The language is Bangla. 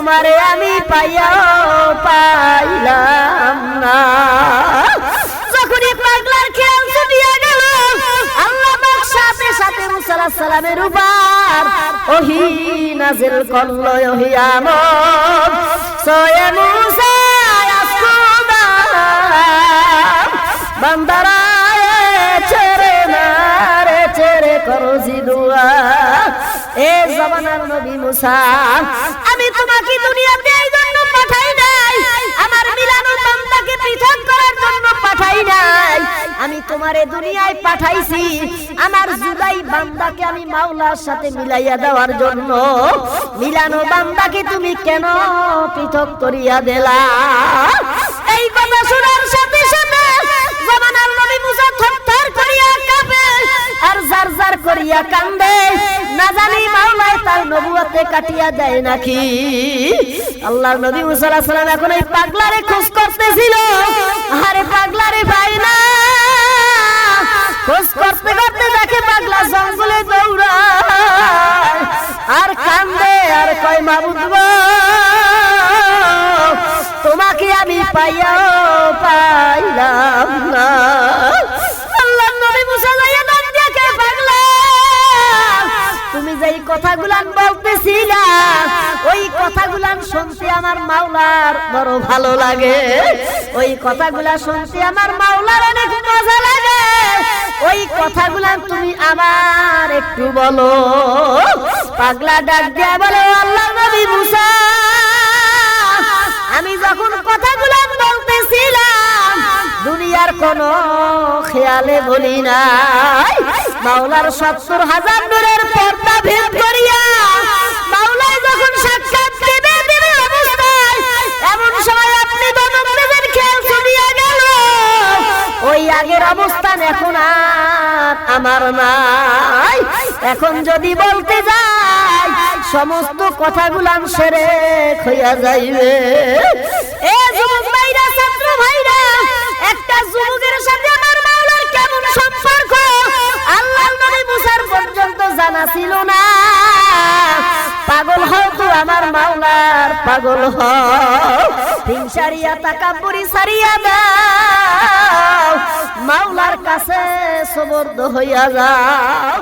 তোমারে আমি পাইলাম না। যখনই পাগলার খেয়াল ছুটিয়ে গেল, আল্লাহ পাক সাথে সাথে মুসা আলাইহিস সালামের উপর ওহী নাযিল করলো। ওহী আমর সোয়ে মুসা আসকুদা বান্দারা ছেড়ে করো জিদুয়া। এ জামানার নবী মুসা, আমি তোমাকে দুনিয়াতে এই জন্য পাঠাই নাই, আমার মিলানো বান্দাকে পৃথক করার জন্য পাঠাই নাই। আমি তোমারে দুনিয়ায় পাঠাইছি আমার জুদাই বান্দাকে আমি মাওলার সাথে মিলাইয়া দেওয়ার জন্য। মিলানো বান্দাকে তুমি কেন পৃথক করিয়া দিলা? এই কথা শোনার সাথে সাথে জামানার নবী মুসা থরথর করিয়া কাঁপে আর জারজার করিয়া কান্দে। না জানি মাওলায় তার নবুয়তে কাটিয়া দেয় নাকি। আল্লাহর নবী মুসা আলাইহিস সালাম এখন এই পাগলারে খোঁজ করতেছিল। আরে পাগলারে পাই না, খোঁজ করতে করতে দেখে পাগলা জঙ্গলে দৌড়ায় আর কান্দে আর কয় মাবুদ গো, তোমাকে আমি পাইলাম না। আল্লাহর নবী মুসা যাইয়া ডাক দেখে, পাগলা তুমি যেই কথাগুলান বলতেছিলা ওই কথাগুলান শুনতে আমার মাওলার বড় ভালো লাগে, ওই কথাগুলা শুনতে আমার মাওলার অনেক মজা লাগে। ওই কথাগুলান তুমি আমার একটু বলো। পাগলা ডাক দিয়া বলে, আল্লাহর নবী মুসা, আমি যখন কথাগুলো বলতেছিলাম দুনিয়ার কোনো খেয়ালে বলি নাই। মাওলার 70,000 নূরের পর্দা ভেদ করিয়া মাওলায় যখন সাক্ষাৎ দিবে অবস্থায় এমন সময় আপনি বদলের খেয়াল ছুটিয়া গেল। ওই আগের অবস্থান এখন আর আমার নাই। এখন যদি বলতে যাই সমস্ত কথাগুলান সেরে হইয়া যাইবে। এ যুবক ভাইরা, ছাত্র ভাইরা, একটা যুবকের সাথে আমার মাওলার কেমন সম্পর্ক আল্লাহর নবী মুসার পর্যন্ত জানা ছিল না। পাগল হও তো আমার মাওলার পাগল হও, হিংসারিয়া তাকাব্বুরি সারিয়া দাও, মাওলার কাছে সুবর্দ হইয়া যাও।